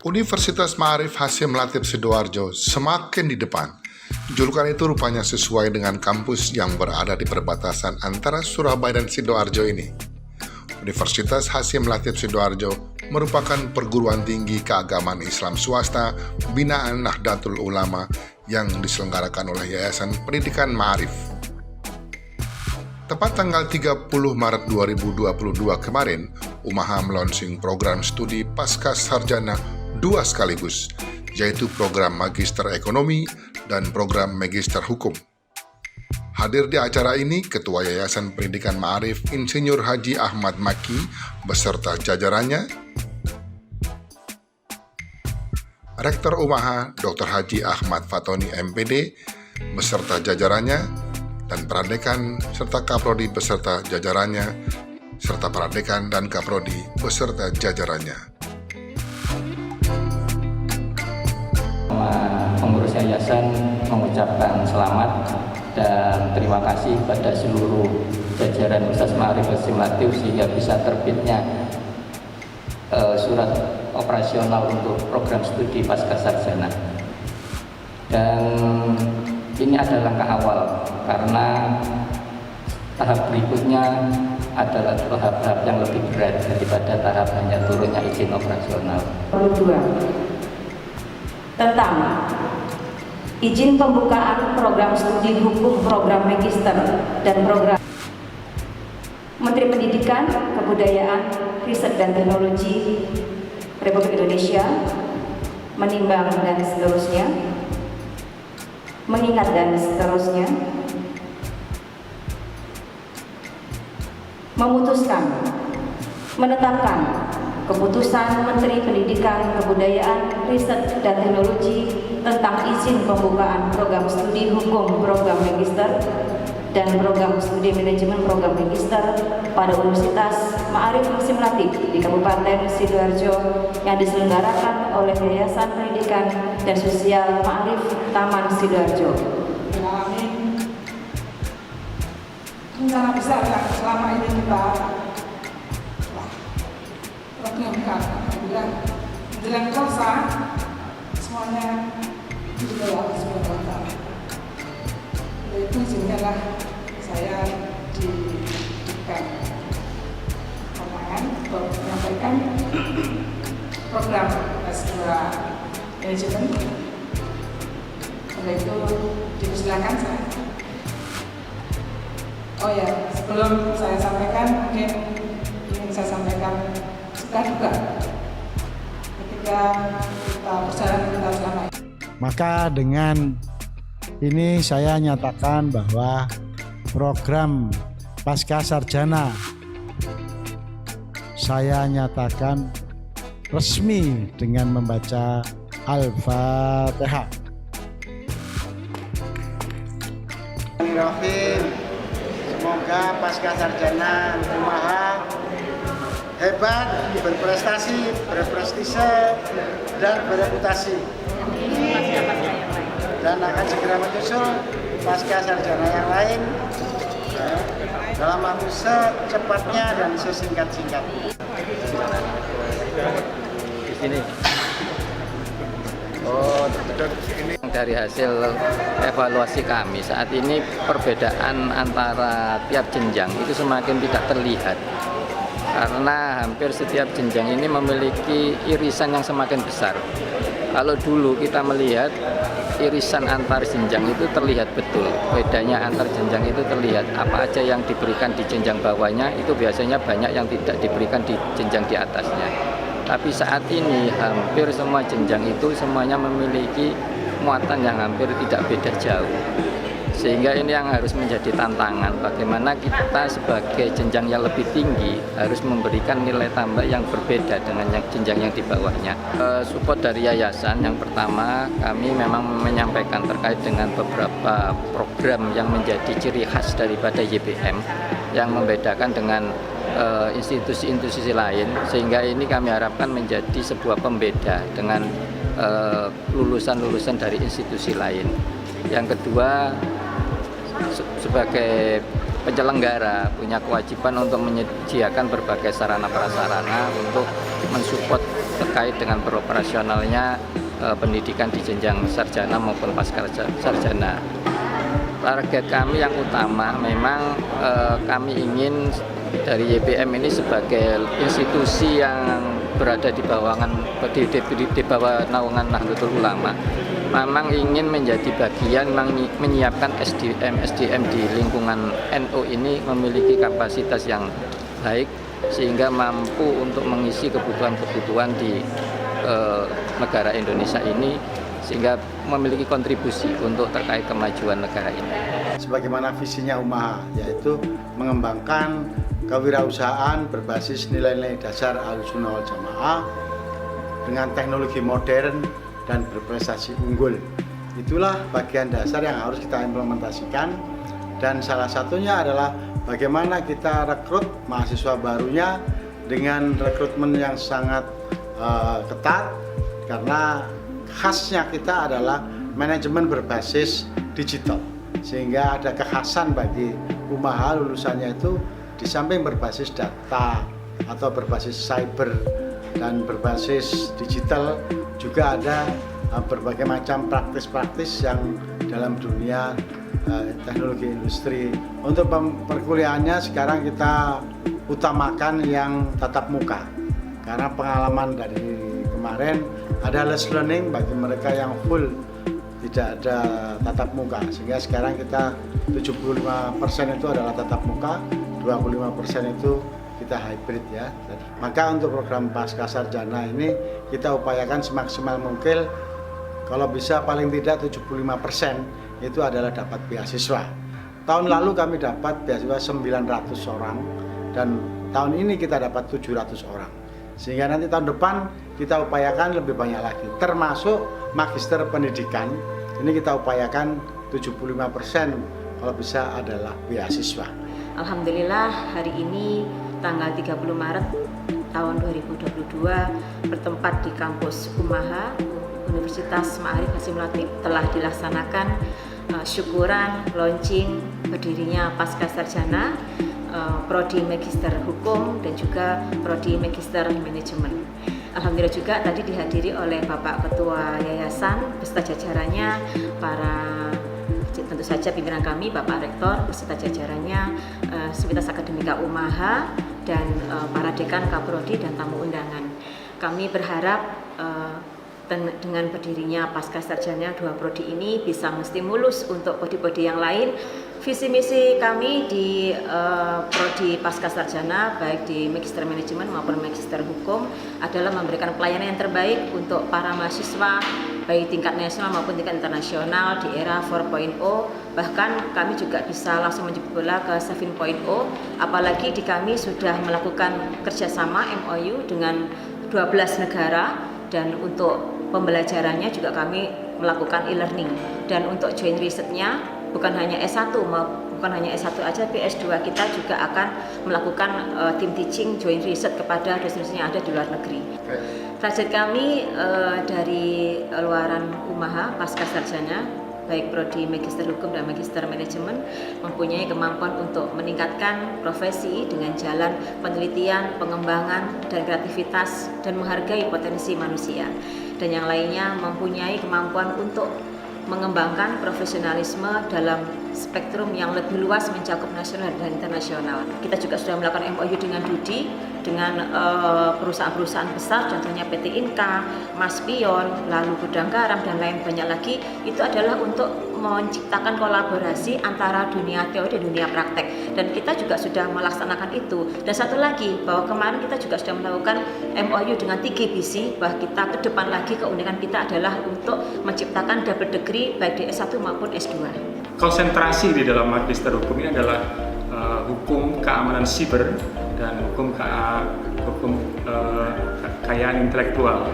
Universitas Ma'arif Hasyim Latif Sidoarjo semakin di depan. Julukan itu rupanya sesuai dengan kampus yang berada di perbatasan antara Surabaya dan Sidoarjo ini. Universitas Hasyim Latif Sidoarjo merupakan perguruan tinggi keagamaan Islam swasta binaan Nahdlatul Ulama yang diselenggarakan oleh Yayasan Pendidikan Ma'arif. Tepat tanggal 30 Maret 2022 kemarin, UMAHA melaunching program studi pasca sarjana 2 sekaligus, yaitu program Magister Ekonomi dan program Magister Hukum. Hadir di acara ini Ketua Yayasan Pendidikan Ma'arif Insinyur Haji Ahmad Maki beserta jajarannya, Rektor UMAHA Dr. Haji Ahmad Fatoni MPD beserta jajarannya, dan Pradekan serta Kaprodi beserta jajarannya, serta Pradekan dan Kaprodi beserta jajarannya. Pengurus yayasan mengucapkan selamat dan terima kasih pada seluruh jajaran Universitas Ma'arif Hasyim Latif sehingga bisa terbitnya surat operasional untuk program studi pasca sarjana. Dan ini adalah langkah awal karena tahap berikutnya adalah tahap yang lebih berat daripada tahap hanya turunnya izin operasional. 2. Tentang izin pembukaan program studi hukum, program magister, dan program Menteri Pendidikan, Kebudayaan, Riset dan Teknologi Republik Indonesia menimbang dan seterusnya, mengingat dan seterusnya, memutuskan, menetapkan Keputusan Menteri Pendidikan, Kebudayaan, Riset dan Teknologi tentang izin pembukaan program studi hukum, program magister, dan program studi manajemen program magister pada Universitas Ma'arif Hasyim Latif di Kabupaten Sidoarjo yang diselenggarakan oleh Yayasan Pendidikan dan Sosial Ma'arif Taman Sidoarjo. Rencana besar yang selama ini kita perjuangkan, menjelang kuasa semuanya dibawa Allah Subhanahu wa Ta'ala. Itu izinkanlah saya diberikan kewenangan untuk menyampaikan program S2 manajemen. Oleh itu dipersilakan saya. Oh ya, sebelum saya sampaikan, mungkin ingin saya sampaikan juga ketika kita perjalanan kita selama ini. Maka dengan ini saya nyatakan bahwa program pasca sarjana saya nyatakan resmi dengan membaca Al-Fatihah. Semoga pasca sarjana UMAHA hebat, berprestasi, berprestise, dan bereputasi. Dan akan segera menyusul pasca sarjana yang lain dalam waktu secepatnya dan sesingkat-singkatnya. Di sini. Oh, ini dari hasil evaluasi kami saat ini perbedaan antara tiap jenjang itu semakin tidak terlihat. Karena hampir setiap jenjang ini memiliki irisan yang semakin besar. Kalau dulu kita melihat irisan antar jenjang itu terlihat betul, bedanya antar jenjang itu terlihat. Apa aja yang diberikan di jenjang bawahnya itu biasanya banyak yang tidak diberikan di jenjang di atasnya. Tapi saat ini hampir semua jenjang itu semuanya memiliki muatan yang hampir tidak beda jauh. Sehingga ini yang harus menjadi tantangan, bagaimana kita sebagai jenjang yang lebih tinggi harus memberikan nilai tambah yang berbeda dengan jenjang yang di bawahnya. Support dari yayasan yang pertama, kami memang menyampaikan terkait dengan beberapa program yang menjadi ciri khas daripada YBM yang membedakan dengan institusi-institusi lain, sehingga ini kami harapkan menjadi sebuah pembeda dengan lulusan-lulusan dari institusi lain. Yang kedua, sebagai penyelenggara punya kewajiban untuk menyediakan berbagai sarana prasarana untuk mensupport terkait dengan beroperasionalnya pendidikan di jenjang sarjana maupun pasca sarjana. Target kami yang utama memang kami ingin dari YPM ini sebagai institusi yang berada di bawah naungan Nahdlatul Ulama, memang ingin menjadi bagian menyiapkan SDM di lingkungan NU ini memiliki kapasitas yang baik sehingga mampu untuk mengisi kebutuhan-kebutuhan di negara Indonesia ini, sehingga memiliki kontribusi untuk terkait kemajuan negara ini. Sebagaimana visinya Umaha, yaitu mengembangkan kewirausahaan berbasis nilai-nilai dasar Ahlussunnah wal Jamaah dengan teknologi modern dan berprestasi unggul. Itulah bagian dasar yang harus kita implementasikan, dan salah satunya adalah bagaimana kita rekrut mahasiswa barunya dengan rekrutmen yang sangat ketat, karena khasnya kita adalah manajemen berbasis digital, sehingga ada kekhasan bagi Umaha lulusannya itu di samping berbasis data atau berbasis cyber dan berbasis digital, juga ada berbagai macam praktis-praktis yang dalam dunia teknologi industri. Untuk perkuliahannya sekarang kita utamakan yang tatap muka, karena pengalaman dari kemarin ada less learning bagi mereka yang full tidak ada tatap muka, sehingga sekarang kita 75% itu adalah tatap muka, 25% itu kita hybrid ya. Maka untuk program pasca sarjana ini kita upayakan semaksimal mungkin, kalau bisa paling tidak 75% itu adalah dapat beasiswa. Tahun lalu kami dapat beasiswa 900 orang dan tahun ini kita dapat 700 orang. Sehingga nanti tahun depan kita upayakan lebih banyak lagi, termasuk magister pendidikan. Ini kita upayakan 75% kalau bisa adalah beasiswa. Alhamdulillah hari ini tanggal 30 Maret tahun 2022 bertempat di kampus Umaha Universitas Ma'arif Hasyim Latif telah dilaksanakan syukuran launching berdirinya pasca sarjana Prodi Magister Hukum dan juga Prodi Magister Manajemen. Alhamdulillah juga tadi dihadiri oleh Bapak Ketua Yayasan beserta jajarannya, tentu saja pimpinan kami, Bapak Rektor beserta jajarannya, Sivitas Akademika Umaha dan para dekan Kaprodi dan tamu undangan. Kami berharap dengan berdirinya pasca sarjana dua prodi ini bisa menstimulus untuk prodi-prodi yang lain. Visi misi kami di prodi pasca sarjana baik di Magister Manajemen maupun Magister Hukum adalah memberikan pelayanan yang terbaik untuk para mahasiswa baik tingkat nasional maupun tingkat internasional di era 4.0. Bahkan kami juga bisa langsung menjemput bola ke 7.0, apalagi di kami sudah melakukan kerjasama MOU dengan 12 negara, dan untuk pembelajarannya juga kami melakukan e-learning. Dan untuk joint risetnya bukan hanya S1 aja, tapi S2 kita juga akan melakukan team teaching joint riset kepada dosen-dosen yang ada di luar negeri. Target kami dari luaran Umaha pasca sarjana baik prodi Magister Hukum dan Magister Manajemen mempunyai kemampuan untuk meningkatkan profesi dengan jalan penelitian, pengembangan, dan kreativitas, dan menghargai potensi manusia. Dan yang lainnya mempunyai kemampuan untuk mengembangkan profesionalisme dalam spektrum yang lebih luas mencakup nasional dan internasional. Kita juga sudah melakukan MOU dengan Dudi, dengan perusahaan-perusahaan besar, contohnya PT Inka, Maspion, lalu Gudang Garam, dan lain banyak lagi. Itu adalah untuk menciptakan kolaborasi antara dunia teori dan dunia praktek. Dan kita juga sudah melaksanakan itu. Dan satu lagi, bahwa kemarin kita juga sudah melakukan MOU dengan TGBC, bahwa kita ke depan lagi keunikan kita adalah untuk menciptakan double degree baik di S1 maupun S2. Konsentrasi di dalam Magister Hukum ini adalah hukum keamanan siber dan hukum kekayaan intelektual.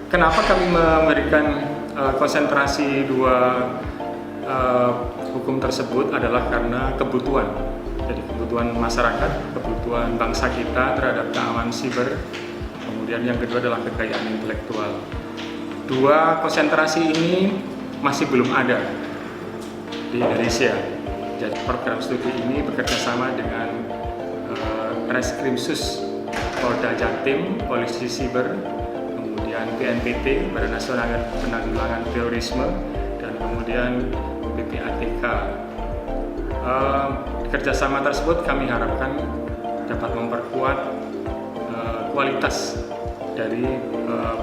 Kenapa kami memberikan konsentrasi dua hukum tersebut adalah karena kebutuhan. Jadi kebutuhan masyarakat, kebutuhan bangsa kita terhadap keamanan siber. Kemudian yang kedua adalah kekayaan intelektual. Dua konsentrasi ini masih belum ada di Indonesia. Jadi program studi ini bekerjasama dengan Reskrimsus Polda Jatim, Polisi Siber, kemudian BNPT, Badan Nasional Penanggulangan Terorisme, dan kemudian PPATK. Kerjasama tersebut kami harapkan dapat memperkuat kualitas dari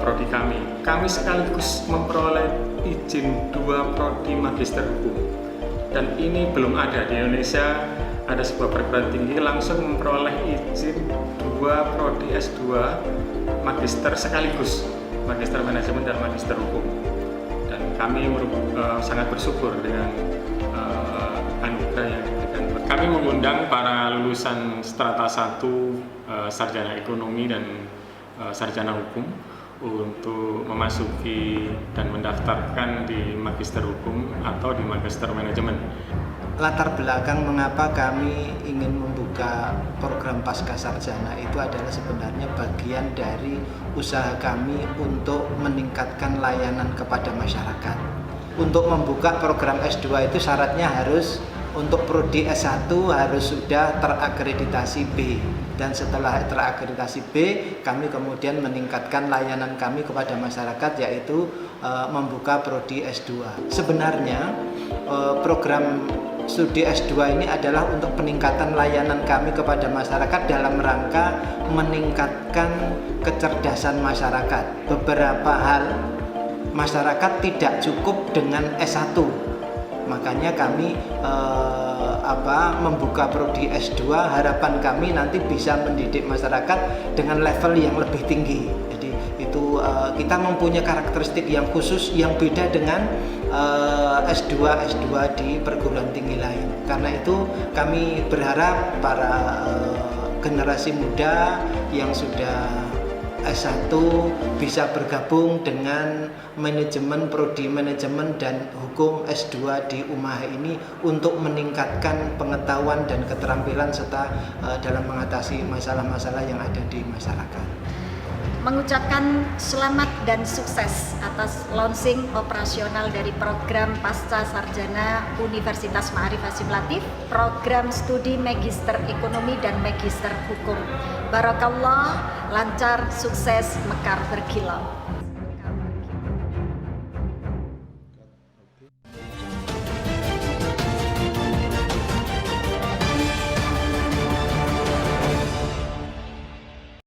prodi kami. Kami sekaligus memperoleh izin 2 prodi Magister Hukum, dan ini belum ada di Indonesia. Ada sebuah perguruan tinggi langsung memperoleh izin 2 prodi S2 Magister sekaligus, Magister Manajemen dan Magister Hukum. Dan kami sangat bersyukur dengan anugerah yang diberikan. Kami mengundang para lulusan strata 1 sarjana ekonomi dan sarjana hukum untuk memasuki dan mendaftarkan di Magister Hukum atau di Magister Manajemen. Latar belakang mengapa kami ingin membuka program pasca sarjana itu adalah sebenarnya bagian dari usaha kami untuk meningkatkan layanan kepada masyarakat. Untuk membuka program S2 itu syaratnya harus untuk prodi S1 harus sudah terakreditasi B, dan setelah terakreditasi B kami kemudian meningkatkan layanan kami kepada masyarakat, yaitu membuka prodi S2. Sebenarnya program studi S2 ini adalah untuk peningkatan layanan kami kepada masyarakat dalam rangka meningkatkan kecerdasan masyarakat. Beberapa hal masyarakat tidak cukup dengan S1, makanya kami membuka prodi S2. Harapan kami nanti bisa mendidik masyarakat dengan level yang lebih tinggi. Jadi itu kita mempunyai karakteristik yang khusus yang beda dengan S2 di perguruan tinggi lain. Karena itu kami berharap para generasi muda yang sudah S1 bisa bergabung dengan manajemen, prodi manajemen dan hukum S2 di UMAHA ini untuk meningkatkan pengetahuan dan keterampilan serta dalam mengatasi masalah-masalah yang ada di masyarakat. Mengucapkan selamat dan sukses atas launching operasional dari program Pasca Sarjana Universitas Ma'arif Hasyim Latif, program studi Magister Ekonomi dan Magister Hukum. Barakallah, lancar, sukses, mekar berkilau.